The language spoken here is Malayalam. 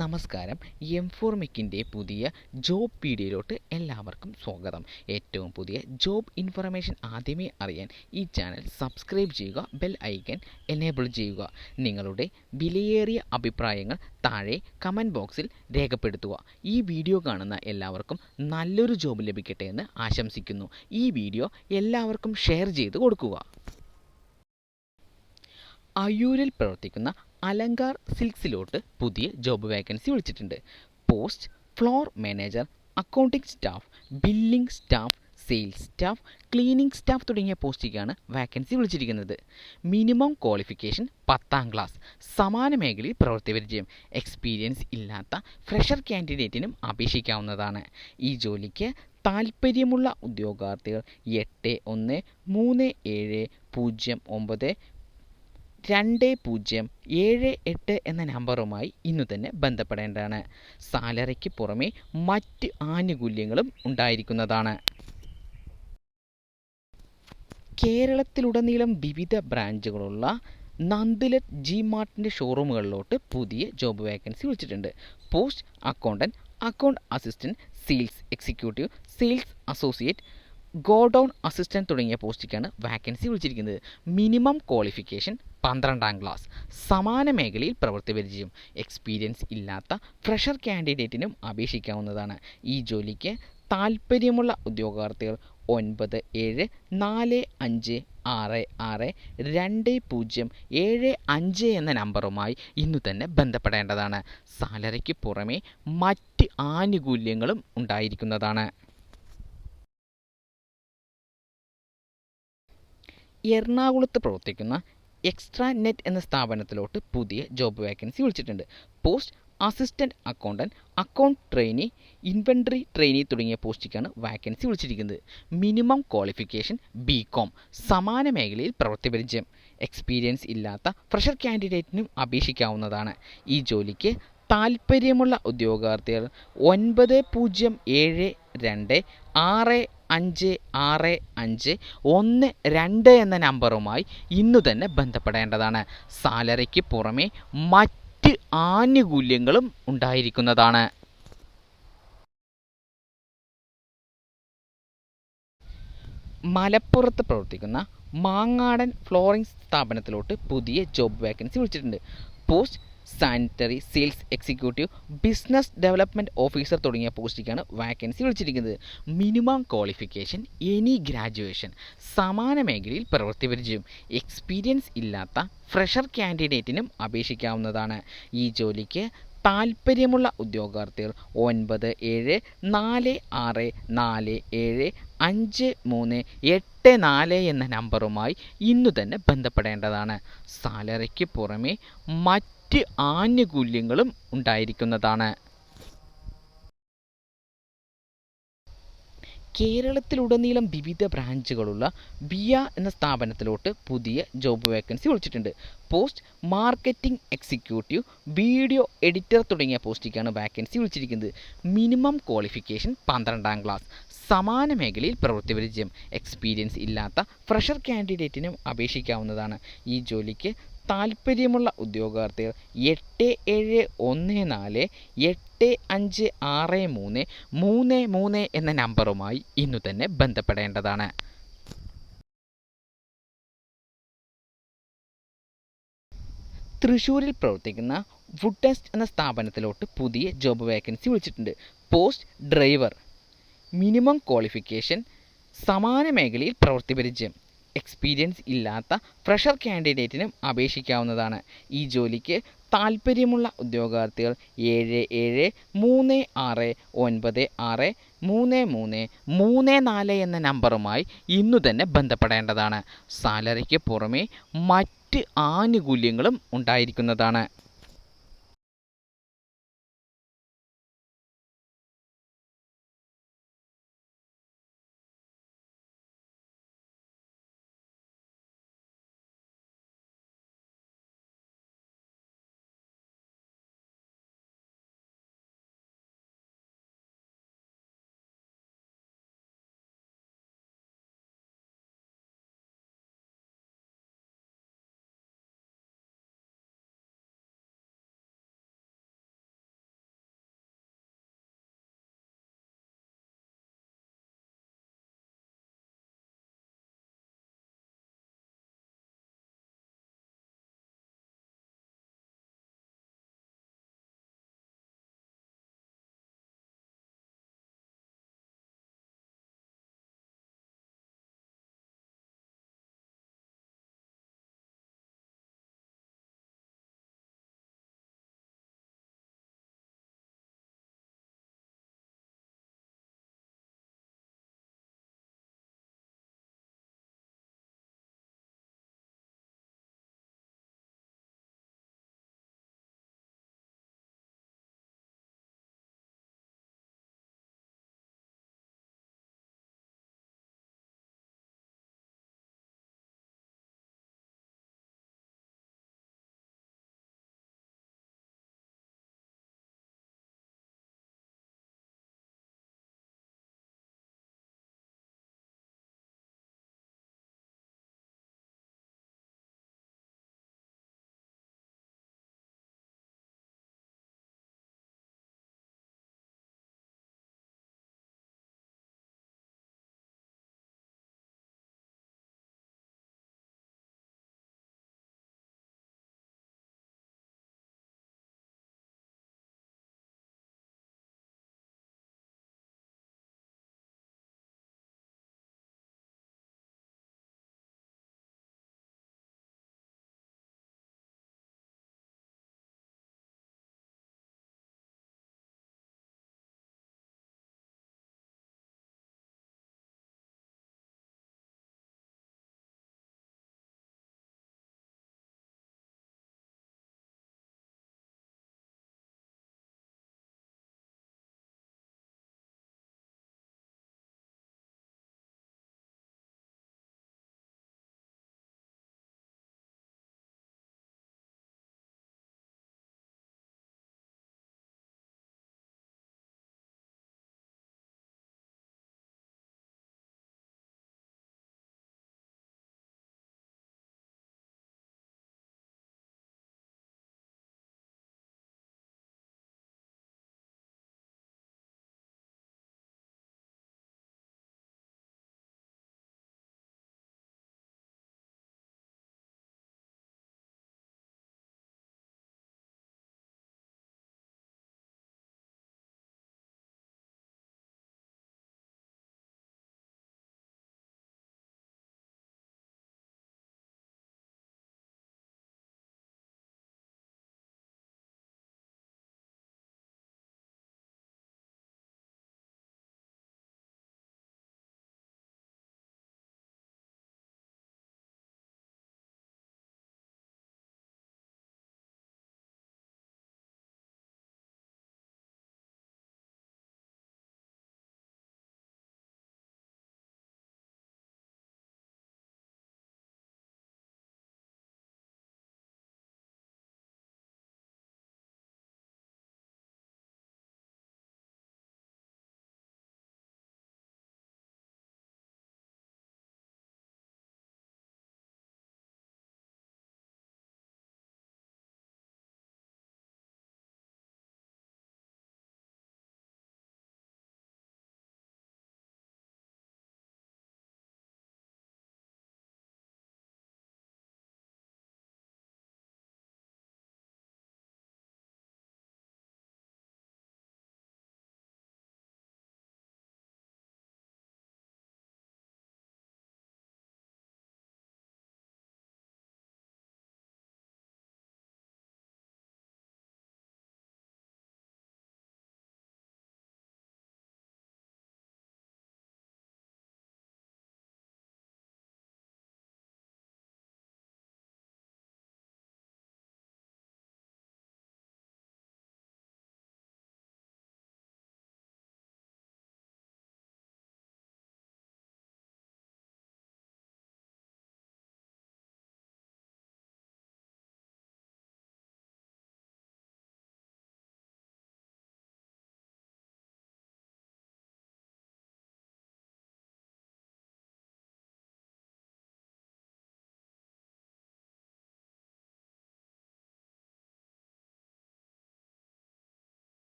നമസ്കാരം. എംഫോർമിക്കിൻ്റെ പുതിയ ജോബ് വീഡിയോയിലോട്ട് എല്ലാവർക്കും സ്വാഗതം. ഏറ്റവും പുതിയ ജോബ് ഇൻഫർമേഷൻ ആദ്യമേ അറിയാൻ ഈ ചാനൽ സബ്സ്ക്രൈബ് ചെയ്യുക, ബെൽ ഐക്കൺ എനേബിൾ ചെയ്യുക. നിങ്ങളുടെ വിലയേറിയ അഭിപ്രായങ്ങൾ താഴെ കമൻറ്റ് ബോക്സിൽ രേഖപ്പെടുത്തുക. ഈ വീഡിയോ കാണുന്ന എല്ലാവർക്കും നല്ലൊരു ജോബ് ലഭിക്കട്ടെ എന്ന് ആശംസിക്കുന്നു. ഈ വീഡിയോ എല്ലാവർക്കും ഷെയർ ചെയ്ത് കൊടുക്കുക. അയ്യൂരിൽ പ്രവർത്തിക്കുന്ന അലങ്കാർ സിൽക്സിലോട്ട് പുതിയ ജോബ് വേക്കൻസി വിളിച്ചിട്ടുണ്ട്. Post floor manager, accounting staff, billing staff, sales staff, cleaning staff തുടങ്ങിയ പോസ്റ്റിലേക്കാണ് വാക്കൻസി വിളിച്ചിരിക്കുന്നത്. Minimum qualification 10ാം class. സമാന മേഖലയിൽ പ്രവൃത്തി പരിചയം. എക്സ്പീരിയൻസ് ഇല്ലാത്ത ഫ്രഷർ കാൻഡിഡേറ്റിനും അപേക്ഷിക്കാവുന്നതാണ്. ഈ ജോലിക്ക് താൽപ്പര്യമുള്ള ഉദ്യോഗാർത്ഥികൾ 8130092078 എന്ന നമ്പറുമായി ഇന്നു തന്നെ ബന്ധപ്പെടേണ്ടതാണ്. സാലറിക്ക് പുറമെ മറ്റ് ആനുകൂല്യങ്ങളും ഉണ്ടായിരിക്കുന്നതാണ്. കേരളത്തിലുടനീളം വിവിധ ബ്രാഞ്ചുകളുള്ള നന്ദിലത്ത് ജി മാർട്ടിൻ്റെ ഷോറൂമുകളിലോട്ട് പുതിയ ജോബ് വേക്കൻസി വിളിച്ചിട്ടുണ്ട്. Post accountant, account assistant, sales executive, sales associate, godown assistant തുടങ്ങിയ പോസ്റ്റിലേക്കാണ് വാക്കൻസി വിളിച്ചിരിക്കുന്നത്. Minimum qualification 12ാം class. സമാന മേഖലയിൽ പ്രവൃത്തി പരിചയം. എക്സ്പീരിയൻസ് ഇല്ലാത്ത ഫ്രഷർ കാൻഡിഡേറ്റിനും അപേക്ഷിക്കാവുന്നതാണ്. ഈ ജോലിക്ക് താൽപ്പര്യമുള്ള ഉദ്യോഗാർത്ഥികൾ 9445662075 എന്ന നമ്പറുമായി ഇന്നു തന്നെ ബന്ധപ്പെടേണ്ടതാണ്. സാലറിക്ക് പുറമെ മറ്റ് ആനുകൂല്യങ്ങളും ഉണ്ടായിരിക്കുന്നതാണ്. എറണാകുളത്ത് പ്രവർത്തിക്കുന്ന എക്സ്ട്രാ നെറ്റ് എന്ന സ്ഥാപനത്തിലോട്ട് പുതിയ ജോബ് വേക്കൻസി വിളിച്ചിട്ടുണ്ട്. Post assistant accountant, account trainee, inventory trainee തുടങ്ങിയ പോസ്റ്റിലേക്കാണ് വാക്കൻസി വിളിച്ചിരിക്കുന്നത്. Minimum qualification BCom. സമാന മേഖലയിൽ പ്രവൃത്തി പരിചയം. എക്സ്പീരിയൻസ് ഇല്ലാത്ത ഫ്രഷർ കാൻഡിഡേറ്റിനും അപേക്ഷിക്കാവുന്നതാണ്. ഈ ജോലിക്ക് താൽപ്പര്യമുള്ള ഉദ്യോഗാർത്ഥികൾ 9072656512 എന്ന നമ്പറുമായി ഇന്നു തന്നെ ബന്ധപ്പെടേണ്ടതാണ്. സാലറിക്ക് പുറമെ മറ്റ് ആനുകൂല്യങ്ങളും ഉണ്ടായിരിക്കുന്നതാണ്. മലപ്പുറത്ത് പ്രവർത്തിക്കുന്ന മാങ്ങാടൻ ഫ്ലോറിംഗ് സ്ഥാപനത്തിലോട്ട് പുതിയ ജോബ് വേക്കൻസി വിളിച്ചിട്ടുണ്ട്. Post sanitary sales executive, business development officer തുടങ്ങിയ പോസ്റ്റിലേക്കാണ് വാക്കൻസി വിളിച്ചിരിക്കുന്നത്. Minimum qualification any graduation. സമാന മേഖലയിൽ പ്രവൃത്തി പരിചയം. എക്സ്പീരിയൻസ് ഇല്ലാത്ത ഫ്രഷർ കാൻഡിഡേറ്റിനും അപേക്ഷിക്കാവുന്നതാണ്. ഈ ജോലിക്ക് താൽപ്പര്യമുള്ള ഉദ്യോഗാർത്ഥികൾ 9446475384 എന്ന നമ്പറുമായി ഇന്നു തന്നെ ബന്ധപ്പെടേണ്ടതാണ്. സാലറിക്ക് പുറമെ മറ്റ് ആനുകൂല്യങ്ങളും ഉണ്ടായിരിക്കുന്നതാണ്. കേരളത്തിലുടനീളം വിവിധ ബ്രാഞ്ചുകളുള്ള വിയ എന്ന സ്ഥാപനത്തിലോട്ട് പുതിയ ജോബ് വേക്കൻസി വിളിച്ചിട്ടുണ്ട്. Post marketing executive, video editor തുടങ്ങിയ പോസ്റ്റിലേക്കാണ് വാക്കൻസി വിളിച്ചിരിക്കുന്നത്. Minimum qualification 12ാം class. സമാന മേഖലയിൽ പ്രവൃത്തി പരിചയം. എക്സ്പീരിയൻസ് ഇല്ലാത്ത ഫ്രഷർ കാൻഡിഡേറ്റിനും അപേക്ഷിക്കാവുന്നതാണ്. ഈ ജോലിക്ക് താൽപ്പര്യമുള്ള ഉദ്യോഗാർത്ഥികൾ 8714856333 എന്ന നമ്പറുമായി ഇന്നു തന്നെ ബന്ധപ്പെടേണ്ടതാണ്. തൃശ്ശൂരിൽ പ്രവർത്തിക്കുന്ന വുഡ്ടെസ്റ്റ് എന്ന സ്ഥാപനത്തിലോട്ട് പുതിയ ജോബ് വേക്കൻസി വിളിച്ചിട്ടുണ്ട്. Post driver. മിനിമം ക്വാളിഫിക്കേഷൻ സമാന മേഖലയിൽ പ്രവൃത്തി പരിചയം. എക്സ്പീരിയൻസ് ഇല്ലാത്ത ഫ്രഷർ കാൻഡിഡേറ്റിനും അപേക്ഷിക്കാവുന്നതാണ്. ഈ ജോലിക്ക് താൽപ്പര്യമുള്ള ഉദ്യോഗാർത്ഥികൾ 7736963334 എന്ന നമ്പറുമായി ഇന്നു തന്നെ ബന്ധപ്പെടേണ്ടതാണ്. സാലറിക്ക് പുറമെ മറ്റ് ആനുകൂല്യങ്ങളും ഉണ്ടായിരിക്കുന്നതാണ്.